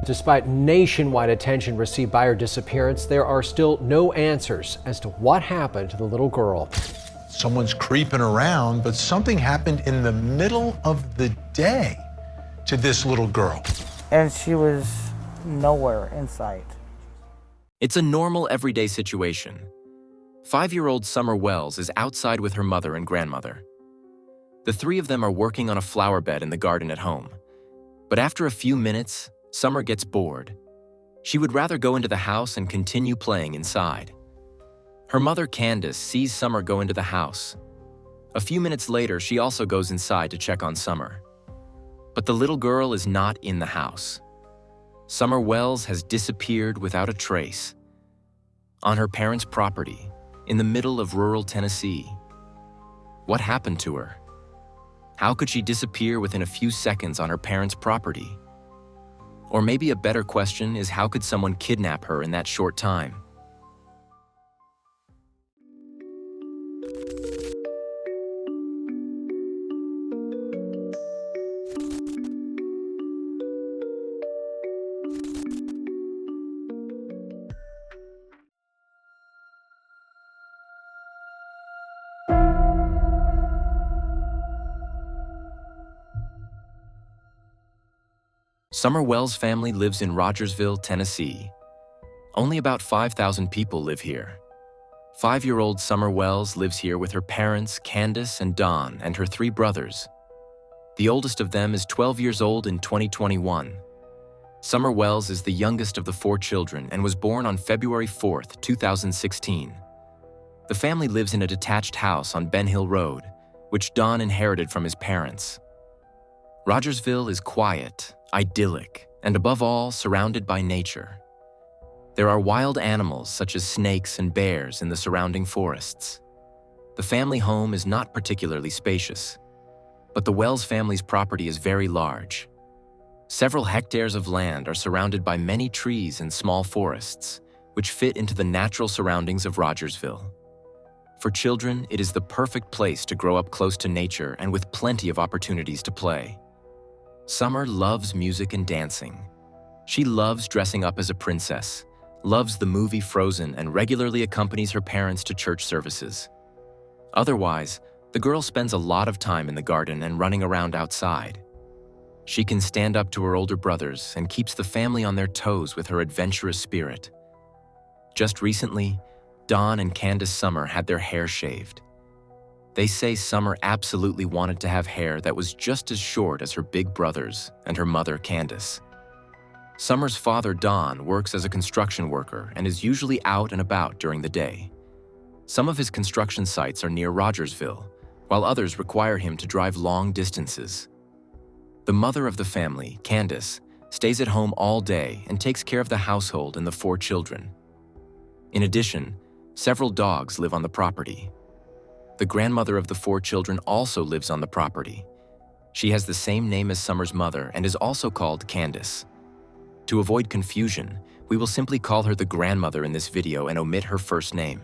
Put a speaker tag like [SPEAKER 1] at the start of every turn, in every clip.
[SPEAKER 1] Despite nationwide attention received by her disappearance, there are still no answers as to what happened to the little girl.
[SPEAKER 2] Someone's creeping around, but something happened in the middle of the day to this little girl.
[SPEAKER 3] And she was nowhere in sight.
[SPEAKER 4] It's a normal, everyday situation. 5-year-old Summer Wells is outside with her mother and grandmother. The three of them are working on a flower bed in the garden at home. But after a few minutes, Summer gets bored. She would rather go into the house and continue playing inside. Her mother, Candace, sees Summer go into the house. A few minutes later, she also goes inside to check on Summer. But the little girl is not in the house. Summer Wells has disappeared without a trace. On her parents' property, in the middle of rural Tennessee. What happened to her? How could she disappear within a few seconds on her parents' property? Or maybe a better question is, how could someone kidnap her in that short time? Summer Wells' family lives in Rogersville, Tennessee. Only about 5,000 people live here. 5-year-old Summer Wells lives here with her parents, Candace and Don, and her 3 brothers. The oldest of them is 12 years old in 2021. Summer Wells is the youngest of the 4 children and was born on February 4, 2016. The family lives in a detached house on Ben Hill Road, which Don inherited from his parents. Rogersville is quiet, idyllic, and above all, surrounded by nature. There are wild animals such as snakes and bears in the surrounding forests. The family home is not particularly spacious, but the Wells family's property is very large. Several hectares of land are surrounded by many trees and small forests, which fit into the natural surroundings of Rogersville. For children, it is the perfect place to grow up close to nature and with plenty of opportunities to play. Summer loves music and dancing. She loves dressing up as a princess, loves the movie Frozen, and regularly accompanies her parents to church services. Otherwise, the girl spends a lot of time in the garden and running around outside. She can stand up to her older brothers and keeps the family on their toes with her adventurous spirit. Just recently, Don and Candace Summer had their hair shaved. They say Summer absolutely wanted to have hair that was just as short as her big brothers and her mother, Candace. Summer's father, Don, works as a construction worker and is usually out and about during the day. Some of his construction sites are near Rogersville, while others require him to drive long distances. The mother of the family, Candace, stays at home all day and takes care of the household and the 4 children. In addition, several dogs live on the property. The grandmother of the 4 children also lives on the property. She has the same name as Summer's mother and is also called Candace. To avoid confusion, we will simply call her the grandmother in this video and omit her first name.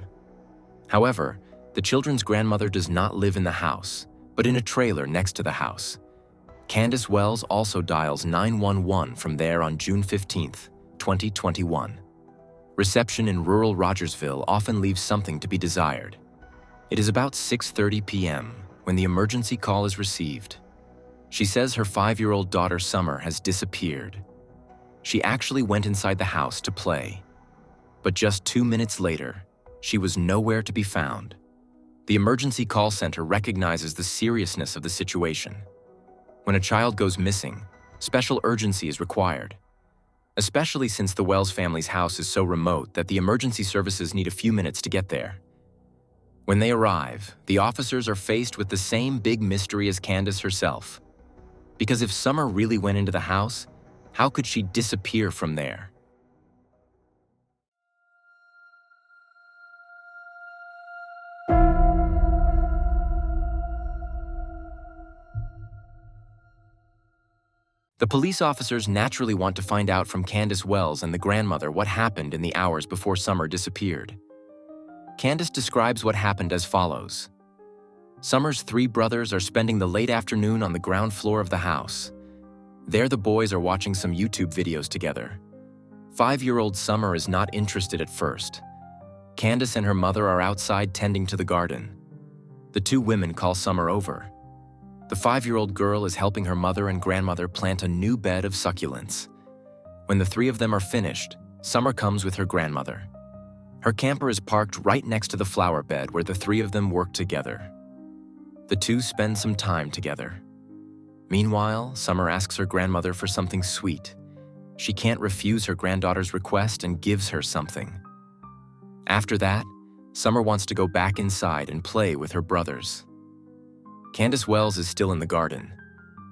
[SPEAKER 4] However, the children's grandmother does not live in the house, but in a trailer next to the house. Candace Wells also dials 911 from there on June 15, 2021. Reception in rural Rogersville often leaves something to be desired. It is about 6:30 p.m. when the emergency call is received. She says her 5-year-old daughter Summer has disappeared. She actually went inside the house to play. But just 2 minutes later, she was nowhere to be found. The emergency call center recognizes the seriousness of the situation. When a child goes missing, special urgency is required, especially since the Wells family's house is so remote that the emergency services need a few minutes to get there. When they arrive, the officers are faced with the same big mystery as Candace herself. Because if Summer really went into the house, how could she disappear from there? The police officers naturally want to find out from Candace Wells and the grandmother what happened in the hours before Summer disappeared. Candace describes what happened as follows. Summer's 3 brothers are spending the late afternoon on the ground floor of the house. There the boys are watching some YouTube videos together. 5-year-old Summer is not interested at first. Candace and her mother are outside tending to the garden. The two women call Summer over. The 5-year-old girl is helping her mother and grandmother plant a new bed of succulents. When the three of them are finished, Summer comes with her grandmother. Her camper is parked right next to the flower bed where the three of them work together. The two spend some time together. Meanwhile, Summer asks her grandmother for something sweet. She can't refuse her granddaughter's request and gives her something. After that, Summer wants to go back inside and play with her brothers. Candace Wells is still in the garden.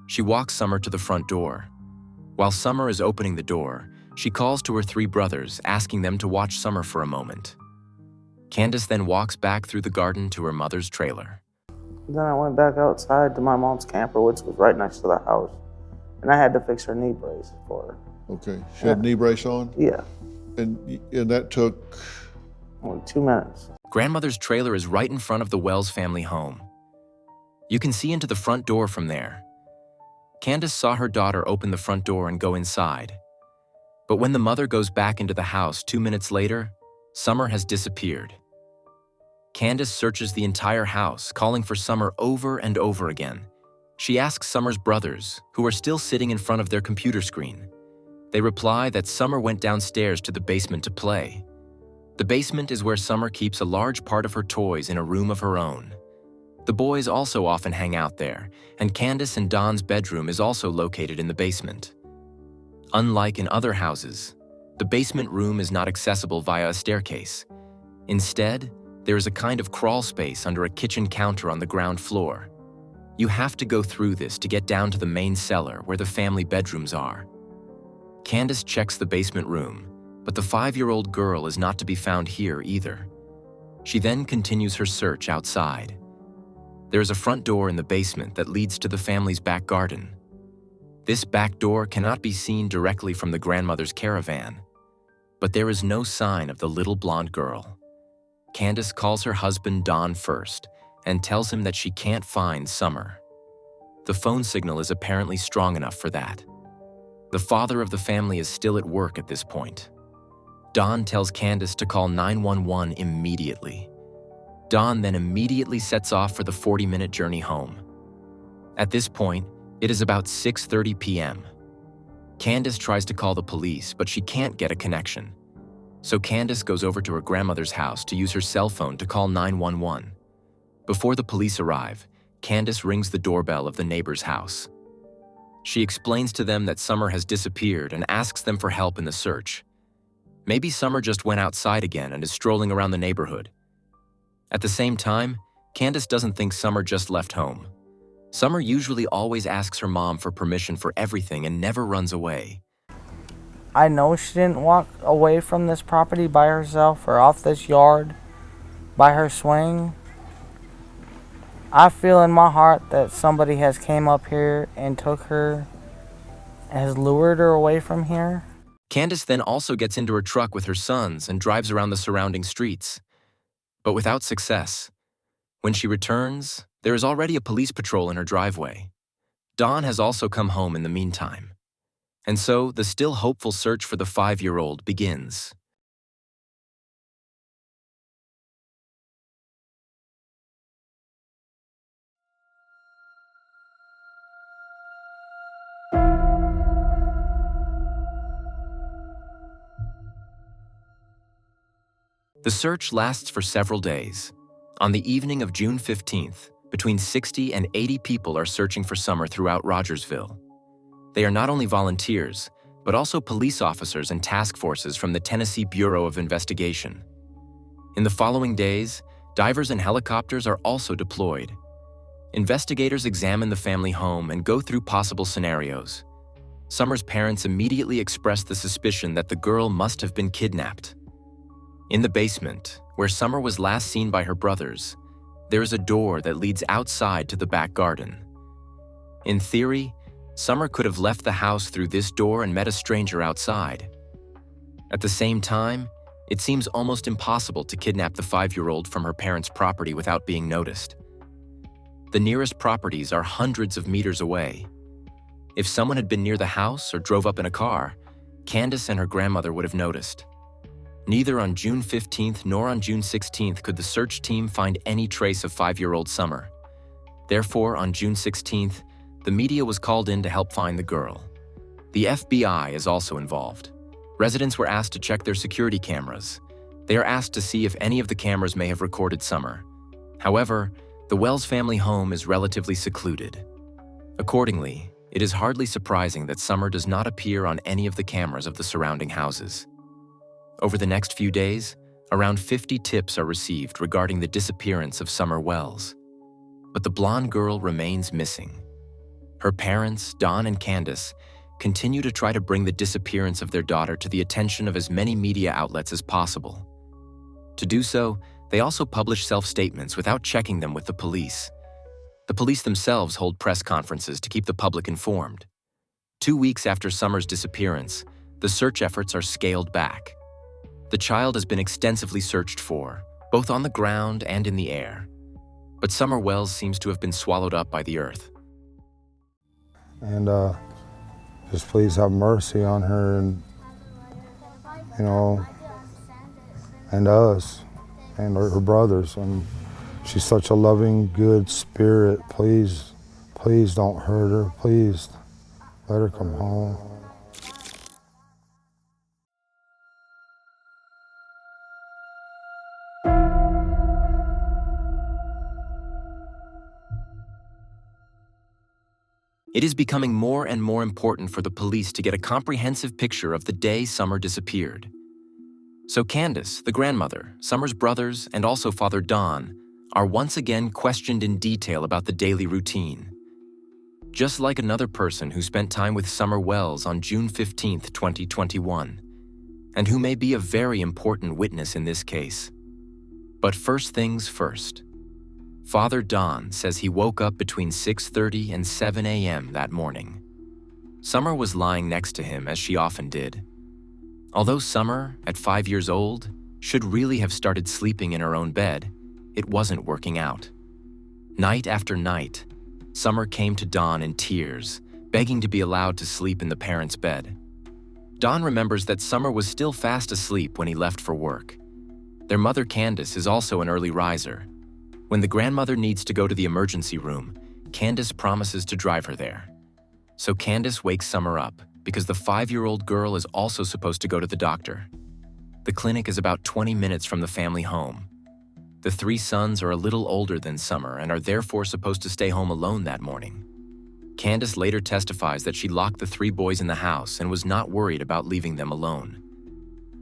[SPEAKER 4] She walks Summer to the front door. While Summer is opening the door, she calls to her three brothers, asking them to watch Summer for a moment. Candace then walks back through the garden to her mother's trailer.
[SPEAKER 3] Then I went back outside to my mom's camper, which was right next to the house. And I had to fix her knee brace for her.
[SPEAKER 5] Okay, she had a knee brace on?
[SPEAKER 3] Yeah.
[SPEAKER 5] And that took?
[SPEAKER 3] Only 2 minutes.
[SPEAKER 4] Grandmother's trailer is right in front of the Wells family home. You can see into the front door from there. Candace saw her daughter open the front door and go inside. But when the mother goes back into the house 2 minutes later, Summer has disappeared. Candace searches the entire house, calling for Summer over and over again. She asks Summer's brothers, who are still sitting in front of their computer screen. They reply that Summer went downstairs to the basement to play. The basement is where Summer keeps a large part of her toys in a room of her own. The boys also often hang out there, and Candace and Don's bedroom is also located in the basement. Unlike in other houses, the basement room is not accessible via a staircase. Instead, there is a kind of crawl space under a kitchen counter on the ground floor. You have to go through this to get down to the main cellar where the family bedrooms are. Candace checks the basement room, but the 5-year-old girl is not to be found here either. She then continues her search outside. There is a front door in the basement that leads to the family's back garden. This back door cannot be seen directly from the grandmother's caravan, but there is no sign of the little blonde girl. Candace calls her husband Don first and tells him that she can't find Summer. The phone signal is apparently strong enough for that. The father of the family is still at work at this point. Don tells Candace to call 911 immediately. Don then immediately sets off for the 40-minute journey home. At this point, it is about 6:30 p.m. Candace tries to call the police, but she can't get a connection. So Candace goes over to her grandmother's house to use her cell phone to call 911. Before the police arrive, Candace rings the doorbell of the neighbor's house. She explains to them that Summer has disappeared and asks them for help in the search. Maybe Summer just went outside again and is strolling around the neighborhood. At the same time, Candace doesn't think Summer just left home. Summer usually always asks her mom for permission for everything and never runs away.
[SPEAKER 3] I know she didn't walk away from this property by herself or off this yard by her swing. I feel in my heart that somebody has came up here and took her, has lured her away from here.
[SPEAKER 4] Candace then also gets into her truck with her sons and drives around the surrounding streets, but without success. When she returns, there is already a police patrol in her driveway. Don has also come home in the meantime. And so the still hopeful search for the 5-year-old begins. The search lasts for several days. On the evening of June 15th, between 60 and 80 people are searching for Summer throughout Rogersville. They are not only volunteers, but also police officers and task forces from the Tennessee Bureau of Investigation. In the following days, divers and helicopters are also deployed. Investigators examine the family home and go through possible scenarios. Summer's parents immediately express the suspicion that the girl must have been kidnapped. In the basement, where Summer was last seen by her brothers, there is a door that leads outside to the back garden. In theory, Summer could have left the house through this door and met a stranger outside. At the same time, it seems almost impossible to kidnap the 5-year-old from her parents' property without being noticed. The nearest properties are hundreds of meters away. If someone had been near the house or drove up in a car, Candace and her grandmother would have noticed. Neither on June 15th nor on June 16th could the search team find any trace of 5-year-old Summer. Therefore, on June 16th, the media was called in to help find the girl. The FBI is also involved. Residents were asked to check their security cameras. They are asked to see if any of the cameras may have recorded Summer. However, the Wells family home is relatively secluded. Accordingly, it is hardly surprising that Summer does not appear on any of the cameras of the surrounding houses. Over the next few days, around 50 tips are received regarding the disappearance of Summer Wells. But the blonde girl remains missing. Her parents, Don and Candace, continue to try to bring the disappearance of their daughter to the attention of as many media outlets as possible. To do so, they also publish self-statements without checking them with the police. The police themselves hold press conferences to keep the public informed. 2 weeks after Summer's disappearance, the search efforts are scaled back. The child has been extensively searched for, both on the ground and in the air. But Summer Wells seems to have been swallowed up by the earth.
[SPEAKER 6] And just please have mercy on her and, and us and her brothers. And she's such a loving, good spirit. Please don't hurt her. Please let her come home.
[SPEAKER 4] It is becoming more and more important for the police to get a comprehensive picture of the day Summer disappeared. So Candace, the grandmother, Summer's brothers, and also Father Don are once again questioned in detail about the daily routine. Just like another person who spent time with Summer Wells on June 15, 2021, and who may be a very important witness in this case. But first things first. Father Don says he woke up between 6:30 and 7 a.m. that morning. Summer was lying next to him, as she often did. Although Summer, at 5 years old, should really have started sleeping in her own bed, it wasn't working out. Night after night, Summer came to Don in tears, begging to be allowed to sleep in the parents' bed. Don remembers that Summer was still fast asleep when he left for work. Their mother, Candace, is also an early riser. When the grandmother needs to go to the emergency room, Candace promises to drive her there. So Candace wakes Summer up because the 5-year-old girl is also supposed to go to the doctor. The clinic is about 20 minutes from the family home. The 3 sons are a little older than Summer and are therefore supposed to stay home alone that morning. Candace later testifies that she locked the 3 boys in the house and was not worried about leaving them alone.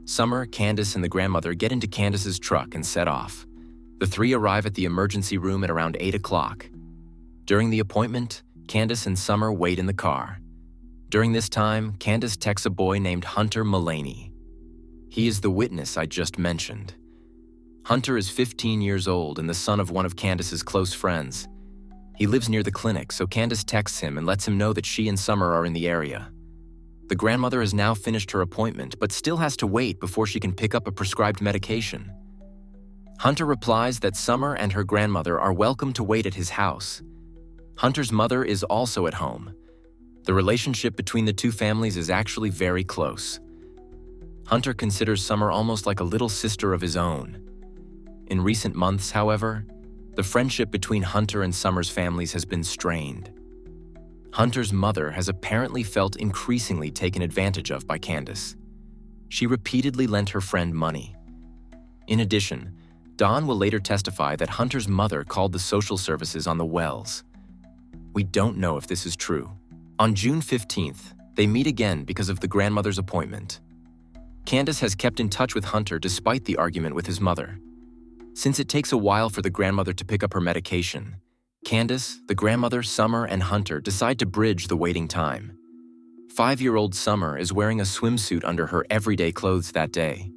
[SPEAKER 4] Summer, Candace, and the grandmother get into Candace's truck and set off. The 3 arrive at the emergency room at around 8 o'clock. During the appointment, Candace and Summer wait in the car. During this time, Candace texts a boy named Hunter Mullaney. He is the witness I just mentioned. Hunter is 15 years old and the son of one of Candace's close friends. He lives near the clinic, so Candace texts him and lets him know that she and Summer are in the area. The grandmother has now finished her appointment, but still has to wait before she can pick up a prescribed medication. Hunter replies that Summer and her grandmother are welcome to wait at his house. Hunter's mother is also at home. The relationship between the 2 families is actually very close. Hunter considers Summer almost like a little sister of his own. In recent months, however, the friendship between Hunter and Summer's families has been strained. Hunter's mother has apparently felt increasingly taken advantage of by Candace. She repeatedly lent her friend money. In addition, Don will later testify that Hunter's mother called the social services on the Wells. We don't know if this is true. On June 15th, they meet again because of the grandmother's appointment. Candace has kept in touch with Hunter despite the argument with his mother. Since it takes a while for the grandmother to pick up her medication, Candace, the grandmother, Summer, and Hunter decide to bridge the waiting time. 5-year-old Summer is wearing a swimsuit under her everyday clothes that day.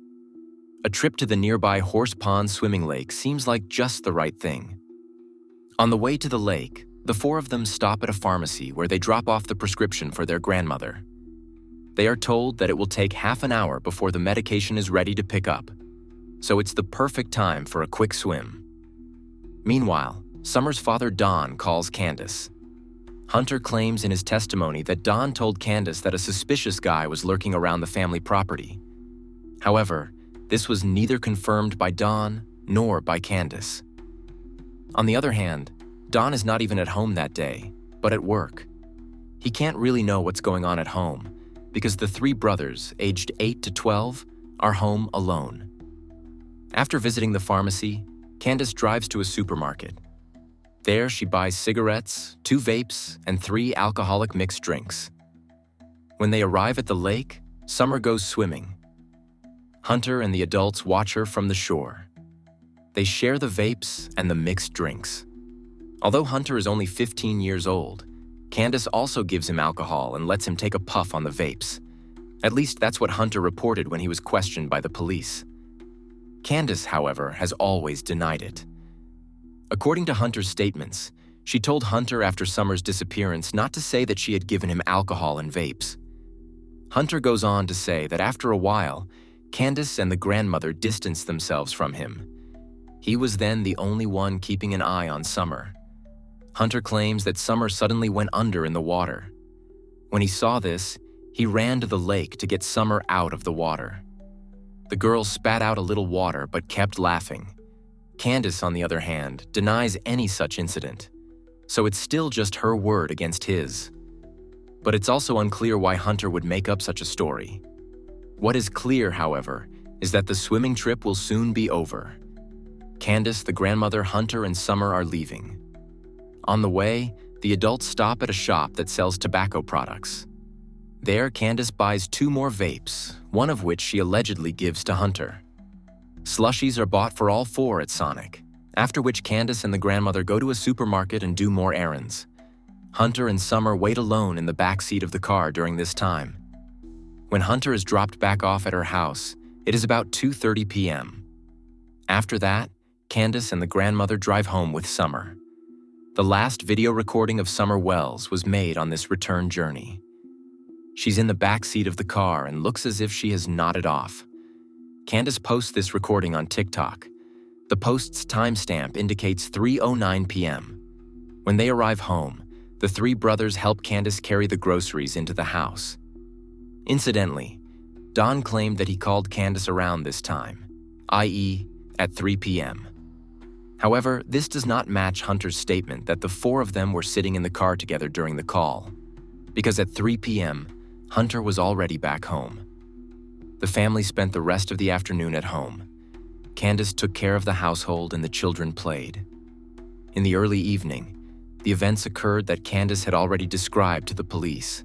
[SPEAKER 4] A trip to the nearby Horse Pond swimming lake seems like just the right thing. On the way to the lake, the 4 of them stop at a pharmacy where they drop off the prescription for their grandmother. They are told that it will take half an hour before the medication is ready to pick up, so it's the perfect time for a quick swim. Meanwhile, Summer's father Don calls Candace. Hunter claims in his testimony that Don told Candace that a suspicious guy was lurking around the family property. However, this was neither confirmed by Don nor by Candace. On the other hand, Don is not even at home that day, but at work. He can't really know what's going on at home because the three brothers, aged 8 to 12, are home alone. After visiting the pharmacy, Candace drives to a supermarket. There, she buys cigarettes, 2 vapes, and 3 alcoholic mixed drinks. When they arrive at the lake, Summer goes swimming. Hunter and the adults watch her from the shore. They share the vapes and the mixed drinks. Although Hunter is only 15 years old, Candace also gives him alcohol and lets him take a puff on the vapes. At least that's what Hunter reported when he was questioned by the police. Candace, however, has always denied it. According to Hunter's statements, she told Hunter after Summer's disappearance not to say that she had given him alcohol and vapes. Hunter goes on to say that after a while, Candace and the grandmother distanced themselves from him. He was then the only one keeping an eye on Summer. Hunter claims that Summer suddenly went under in the water. When he saw this, he ran to the lake to get Summer out of the water. The girl spat out a little water but kept laughing. Candace, on the other hand, denies any such incident, so it's still just her word against his. But it's also unclear why Hunter would make up such a story. What is clear, however, is that the swimming trip will soon be over. Candace, the grandmother, Hunter, and Summer are leaving. On the way, the adults stop at a shop that sells tobacco products. There, Candace buys 2 more vapes, one of which she allegedly gives to Hunter. Slushies are bought for all 4 at Sonic, after which Candace and the grandmother go to a supermarket and do more errands. Hunter and Summer wait alone in the back seat of the car during this time. When Hunter is dropped back off at her house, it is about 2:30 p.m. After that, Candace and the grandmother drive home with Summer. The last video recording of Summer Wells was made on this return journey. She's in the back seat of the car and looks as if she has nodded off. Candace posts this recording on TikTok. The post's timestamp indicates 3:09 p.m. When they arrive home, the 3 brothers help Candace carry the groceries into the house. Incidentally, Don claimed that he called Candace around this time, i.e., at 3 p.m. However, this does not match Hunter's statement that the 4 of them were sitting in the car together during the call, because at 3 p.m., Hunter was already back home. The family spent the rest of the afternoon at home. Candace took care of the household and the children played. In the early evening, the events occurred that Candace had already described to the police.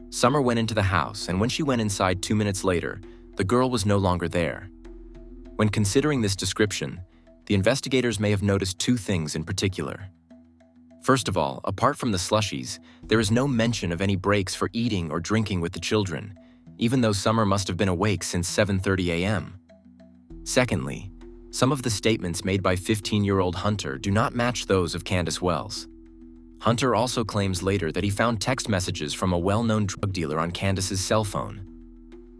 [SPEAKER 4] Summer went into the house, and when she went inside 2 minutes later, the girl was no longer there. When considering this description, the investigators may have noticed 2 things in particular. First of all, apart from the slushies, there is no mention of any breaks for eating or drinking with the children, even though Summer must have been awake since 7:30 a.m. Secondly, some of the statements made by 15-year-old Hunter do not match those of Candace Wells. Hunter also claims later that he found text messages from a well-known drug dealer on Candace's cell phone.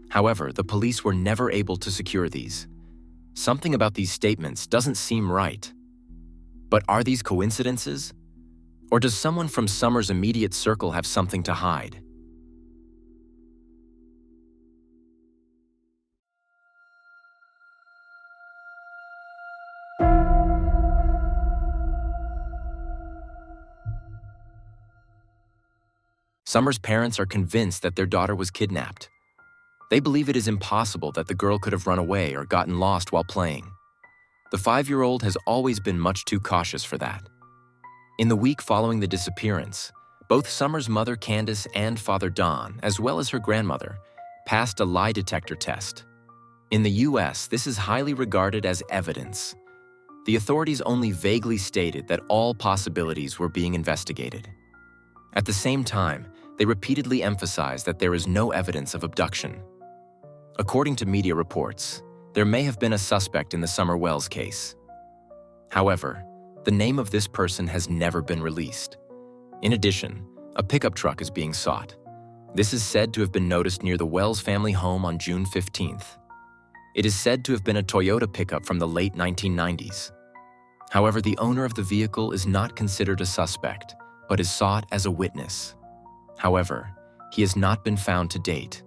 [SPEAKER 4] However, the police were never able to secure these. Something about these statements doesn't seem right. But are these coincidences? Or does someone from Summer's immediate circle have something to hide? Summer's parents are convinced that their daughter was kidnapped. They believe it is impossible that the girl could have run away or gotten lost while playing. The 5-year-old has always been much too cautious for that. In the week following the disappearance, both Summer's mother Candace and father Don, as well as her grandmother, passed a lie detector test. In the US, this is highly regarded as evidence. The authorities only vaguely stated that all possibilities were being investigated. At the same time, they repeatedly emphasized that there is no evidence of abduction. According to media reports, there may have been a suspect in the Summer Wells case. However, the name of this person has never been released. In addition, a pickup truck is being sought. This is said to have been noticed near the Wells family home on June 15th. It is said to have been a Toyota pickup from the late 1990s. However, the owner of the vehicle is not considered a suspect, but is sought as a witness. However, he has not been found to date.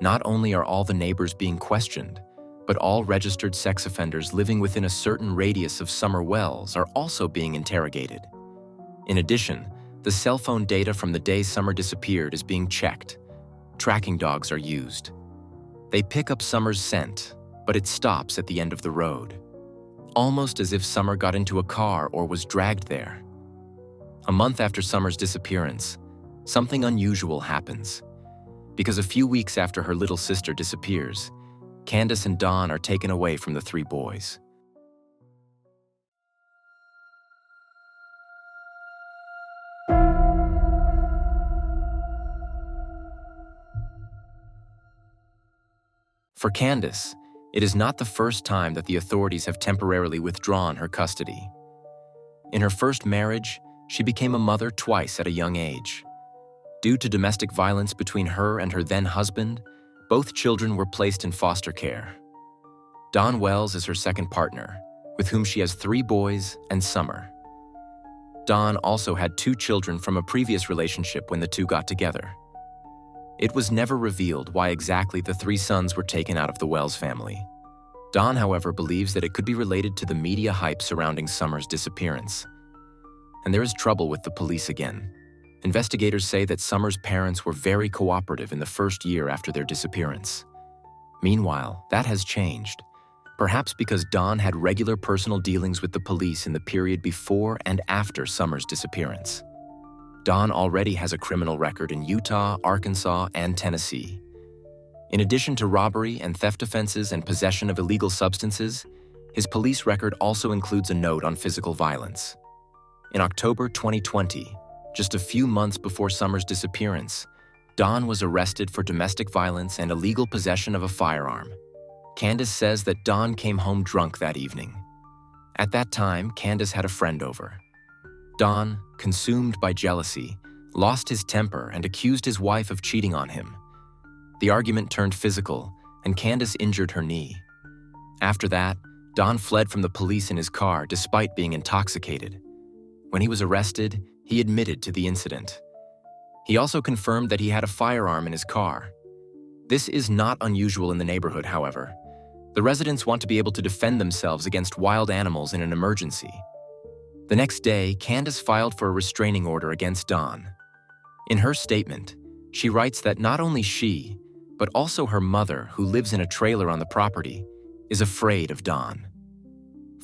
[SPEAKER 4] Not only are all the neighbors being questioned, but all registered sex offenders living within a certain radius of Summer Wells are also being interrogated. In addition, the cell phone data from the day Summer disappeared is being checked. Tracking dogs are used. They pick up Summer's scent, but it stops at the end of the road, almost as if Summer got into a car or was dragged there. A month after Summer's disappearance, something unusual happens. Because a few weeks after her little sister disappears, Candace and Dawn are taken away from the three boys. For Candace, it is not the first time that the authorities have temporarily withdrawn her custody. In her first marriage, she became a mother twice at a young age. Due to domestic violence between her and her then-husband, both children were placed in foster care. Dawn Wells is her second partner, with whom she has 3 boys and Summer. Dawn also had 2 children from a previous relationship when the two got together. It was never revealed why exactly the 3 sons were taken out of the Wells family. Dawn, however, believes that it could be related to the media hype surrounding Summer's disappearance. And there is trouble with the police again. Investigators say that Summer's parents were very cooperative in the first year after their disappearance. Meanwhile, that has changed, perhaps because Dawn had regular personal dealings with the police in the period before and after Summer's disappearance. Dawn already has a criminal record in Utah, Arkansas, and Tennessee. In addition to robbery and theft offenses and possession of illegal substances, his police record also includes a note on physical violence. In October 2020, just a few months before Summer's disappearance, Dawn was arrested for domestic violence and illegal possession of a firearm. Candace says that Dawn came home drunk that evening. At that time, Candace had a friend over. Dawn, consumed by jealousy, lost his temper and accused his wife of cheating on him. The argument turned physical, and Candace injured her knee. After that, Dawn fled from the police in his car despite being intoxicated. When he was arrested, he admitted to the incident. He also confirmed that he had a firearm in his car. This is not unusual in the neighborhood, however. The residents want to be able to defend themselves against wild animals in an emergency. The next day, Candace filed for a restraining order against Dawn. In her statement, she writes that not only she, but also her mother, who lives in a trailer on the property, is afraid of Dawn.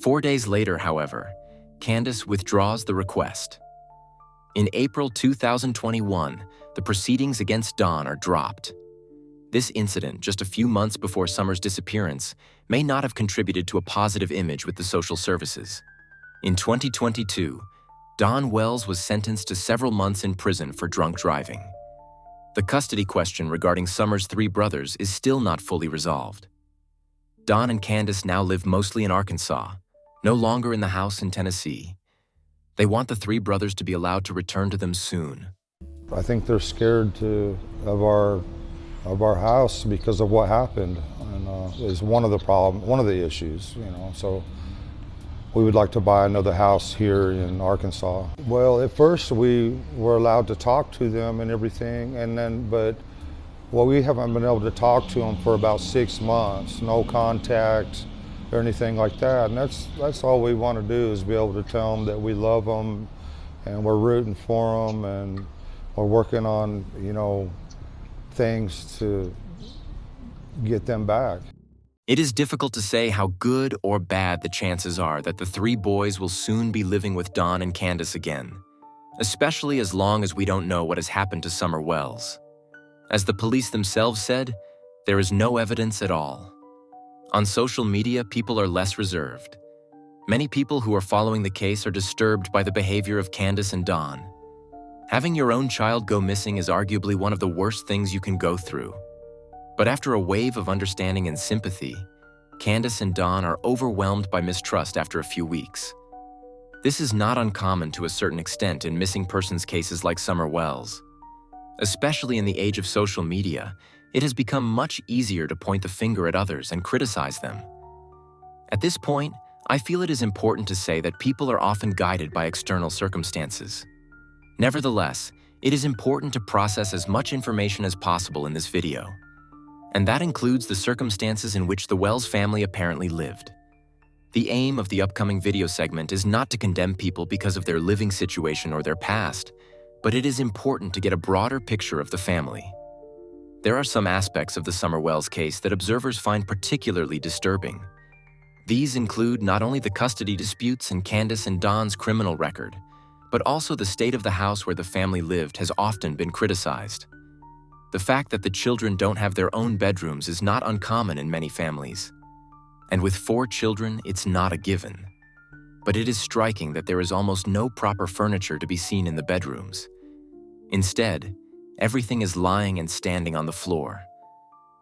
[SPEAKER 4] 4 days later, however, Candace withdraws the request. In April 2021, the proceedings against Dawn are dropped. This incident, just a few months before Summer's disappearance, may not have contributed to a positive image with the social services. In 2022, Dawn Wells was sentenced to several months in prison for drunk driving. The custody question regarding Summer's 3 brothers is still not fully resolved. Dawn and Candace now live mostly in Arkansas, no longer in the house in Tennessee. They want the 3 brothers to be allowed to return to them soon.
[SPEAKER 6] I think they're scared of our house because of what happened, and is one of the issues, So we would like to buy another house here in Arkansas. Well, at first we were allowed to talk to them and everything, but we haven't been able to talk to them for about 6 months. No contact or anything like that, and that's all we want to do, is be able to tell them that we love them and we're rooting for them, and we're working on things to get them back.
[SPEAKER 4] It is difficult to say how good or bad the chances are that the 3 boys will soon be living with Dawn and Candace again, especially as long as we don't know what has happened to Summer Wells. As the police themselves said, there is no evidence at all. On social media, people are less reserved. Many people who are following the case are disturbed by the behavior of Candace and Dawn. Having your own child go missing is arguably one of the worst things you can go through. But after a wave of understanding and sympathy, Candace and Dawn are overwhelmed by mistrust after a few weeks. This is not uncommon to a certain extent in missing persons cases like Summer Wells. Especially in the age of social media, it has become much easier to point the finger at others and criticize them. At this point, I feel it is important to say that people are often guided by external circumstances. Nevertheless, it is important to process as much information as possible in this video, and that includes the circumstances in which the Wells family apparently lived. The aim of the upcoming video segment is not to condemn people because of their living situation or their past, but it is important to get a broader picture of the family. There are some aspects of the Summer Wells case that observers find particularly disturbing. These include not only the custody disputes and Candace and Don's criminal record, but also the state of the house where the family lived has often been criticized. The fact that the children don't have their own bedrooms is not uncommon in many families. And with 4 children, it's not a given. But it is striking that there is almost no proper furniture to be seen in the bedrooms. Instead, everything is lying and standing on the floor.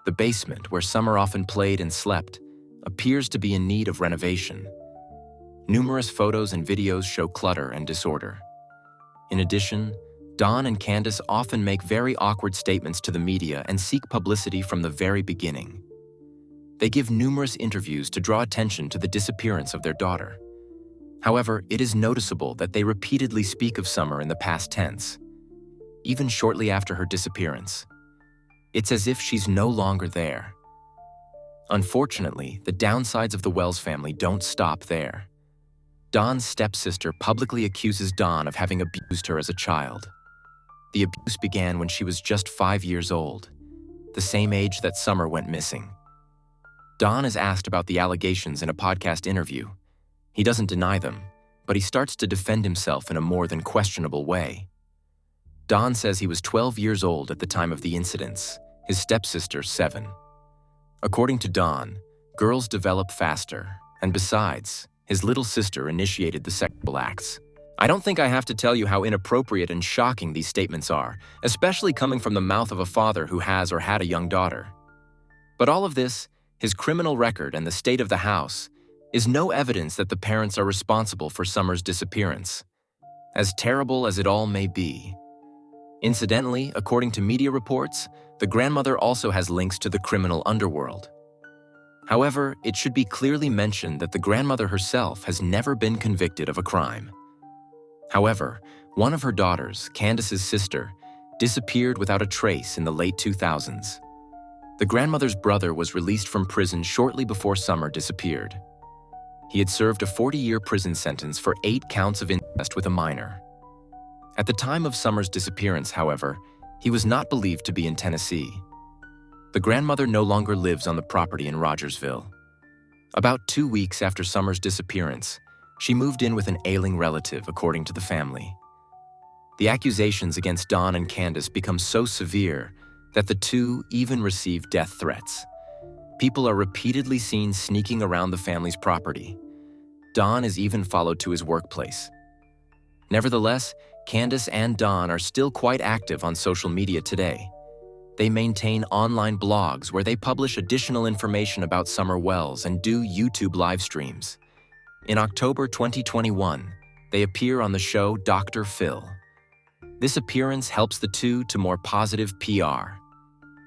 [SPEAKER 4] The basement, where Summer often played and slept, appears to be in need of renovation. Numerous photos and videos show clutter and disorder. In addition, Don and Candace often make very awkward statements to the media and seek publicity from the very beginning. They give numerous interviews to draw attention to the disappearance of their daughter. However, it is noticeable that they repeatedly speak of Summer in the past tense, even shortly after her disappearance. It's as if she's no longer there. Unfortunately, the downsides of the Wells family don't stop there. Don's stepsister publicly accuses Don of having abused her as a child. The abuse began when she was just 5 years old, the same age that Summer went missing. Don is asked about the allegations in a podcast interview. He doesn't deny them, but he starts to defend himself in a more than questionable way. Don says he was 12 years old at the time of the incidents, his stepsister 7. According to Don, girls develop faster, and besides, his little sister initiated the sexual acts. I don't think I have to tell you how inappropriate and shocking these statements are, especially coming from the mouth of a father who has or had a young daughter. But all of this, his criminal record and the state of the house, is no evidence that the parents are responsible for Summer's disappearance, as terrible as it all may be. Incidentally, according to media reports, the grandmother also has links to the criminal underworld. However, it should be clearly mentioned that the grandmother herself has never been convicted of a crime. However, one of her daughters, Candace's sister, disappeared without a trace in the late 2000s. The grandmother's brother was released from prison shortly before Summer disappeared. He had served a 40-year prison sentence for 8 counts of incest with a minor. At the time of Summer's disappearance, however, he was not believed to be in Tennessee. The grandmother no longer lives on the property in Rogersville. About 2 weeks after Summer's disappearance, she moved in with an ailing relative, according to the family. The accusations against Don and Candace become so severe that the two even receive death threats. People are repeatedly seen sneaking around the family's property. Don is even followed to his workplace. Nevertheless, Candace and Don are still quite active on social media today. They maintain online blogs where they publish additional information about Summer Wells and do YouTube live streams. In October 2021, they appear on the show Dr. Phil. This appearance helps the two to more positive PR.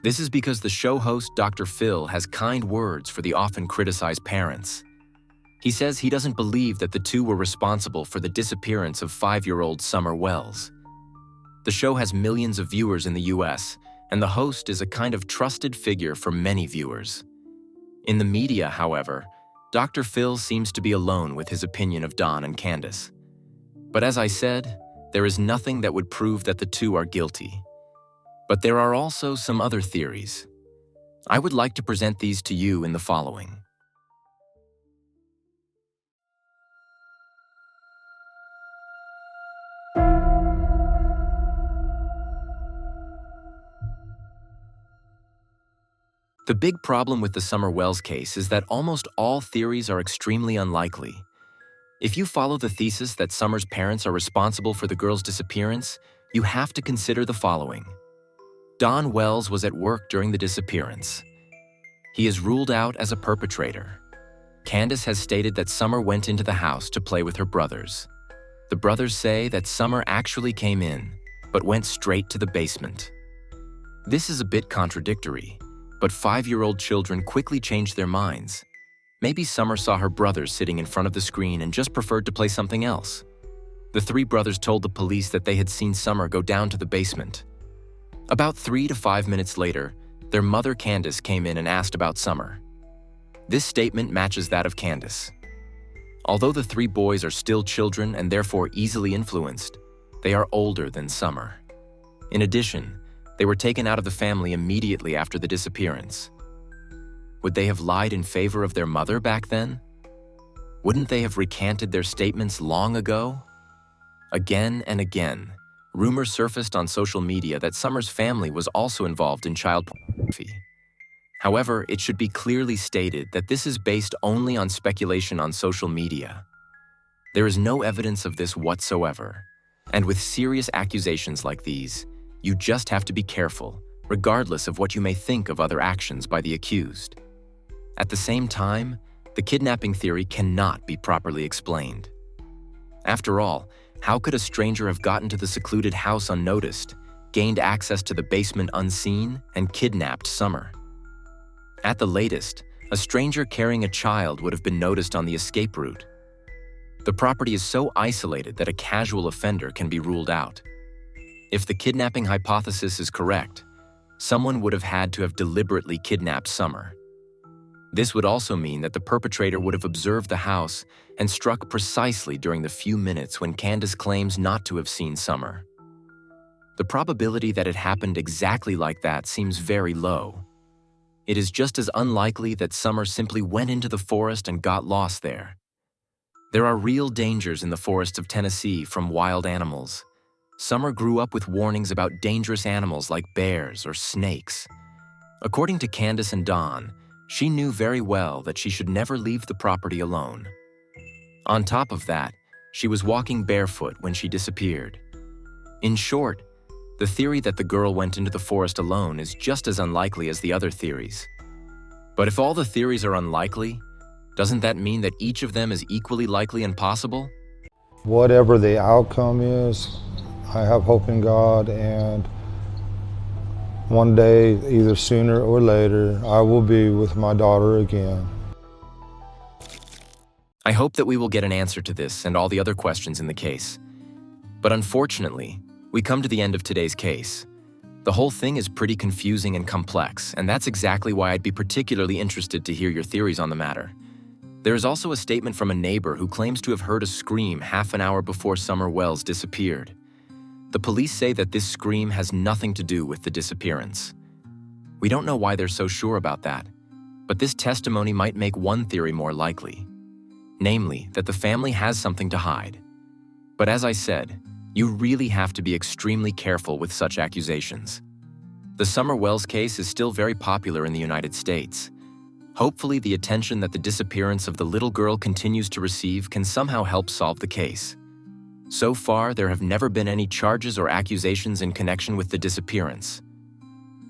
[SPEAKER 4] This is because the show host Dr. Phil has kind words for the often criticized parents. He says he doesn't believe that the two were responsible for the disappearance of 5-year-old Summer Wells. The show has millions of viewers in the US, and the host is a kind of trusted figure for many viewers. In the media, however, Dr. Phil seems to be alone with his opinion of Don and Candace. But as I said, there is nothing that would prove that the two are guilty. But there are also some other theories. I would like to present these to you in the following. The big problem with the Summer Wells case is that almost all theories are extremely unlikely. If you follow the thesis that Summer's parents are responsible for the girl's disappearance, you have to consider the following. Don Wells was at work during the disappearance. He is ruled out as a perpetrator. Candace has stated that Summer went into the house to play with her brothers. The brothers say that Summer actually came in, but went straight to the basement. This is a bit contradictory, but 5-year-old children quickly change their minds. Maybe Summer saw her brothers sitting in front of the screen and just preferred to play something else. The three brothers told the police that they had seen Summer go down to the basement. About 3 to 5 minutes later, their mother Candace came in and asked about Summer. This statement matches that of Candace. Although the three boys are still children and therefore easily influenced, they are older than Summer. In addition, they were taken out of the family immediately after the disappearance. Would they have lied in favor of their mother back then? Wouldn't they have recanted their statements long ago? Again and again, rumors surfaced on social media that Summer's family was also involved in child pornography. However, it should be clearly stated that this is based only on speculation on social media. There is no evidence of this whatsoever. And with serious accusations like these, you just have to be careful, regardless of what you may think of other actions by the accused. At the same time, the kidnapping theory cannot be properly explained. After all, how could a stranger have gotten to the secluded house unnoticed, gained access to the basement unseen, and kidnapped Summer? At the latest, a stranger carrying a child would have been noticed on the escape route. The property is so isolated that a casual offender can be ruled out. If the kidnapping hypothesis is correct, someone would have had to have deliberately kidnapped Summer. This would also mean that the perpetrator would have observed the house and struck precisely during the few minutes when Candace claims not to have seen Summer. The probability that it happened exactly like that seems very low. It is just as unlikely that Summer simply went into the forest and got lost there. There are real dangers in the forests of Tennessee from wild animals. Summer grew up with warnings about dangerous animals like bears or snakes. According to Candace and Don, she knew very well that she should never leave the property alone. On top of that, she was walking barefoot when she disappeared. In short, the theory that the girl went into the forest alone is just as unlikely as the other theories. But if all the theories are unlikely, doesn't that mean that each of them is equally likely and possible?
[SPEAKER 6] Whatever the outcome is, I have hope in God, and one day, either sooner or later, I will be with my daughter again.
[SPEAKER 4] I hope that we will get an answer to this and all the other questions in the case. But unfortunately, we come to the end of today's case. The whole thing is pretty confusing and complex, and that's exactly why I'd be particularly interested to hear your theories on the matter. There is also a statement from a neighbor who claims to have heard a scream half an hour before Summer Wells disappeared. The police say that this scream has nothing to do with the disappearance. We don't know why they're so sure about that, but this testimony might make one theory more likely, namely that the family has something to hide. But as I said, you really have to be extremely careful with such accusations. The Summer Wells case is still very popular in the United States. Hopefully, the attention that the disappearance of the little girl continues to receive can somehow help solve the case. So far, there have never been any charges or accusations in connection with the disappearance.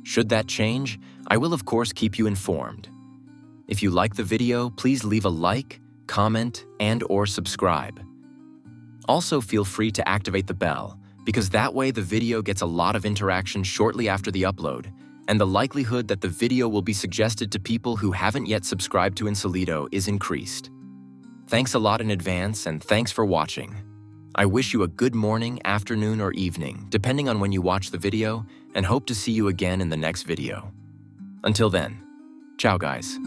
[SPEAKER 4] Should that change, I will of course keep you informed. If you like the video, please leave a like, comment, and/or subscribe. Also, feel free to activate the bell, because that way the video gets a lot of interaction shortly after the upload, and the likelihood that the video will be suggested to people who haven't yet subscribed to Insolito is increased. Thanks a lot in advance, and thanks for watching. I wish you a good morning, afternoon, or evening, depending on when you watch the video, and hope to see you again in the next video. Until then, ciao guys.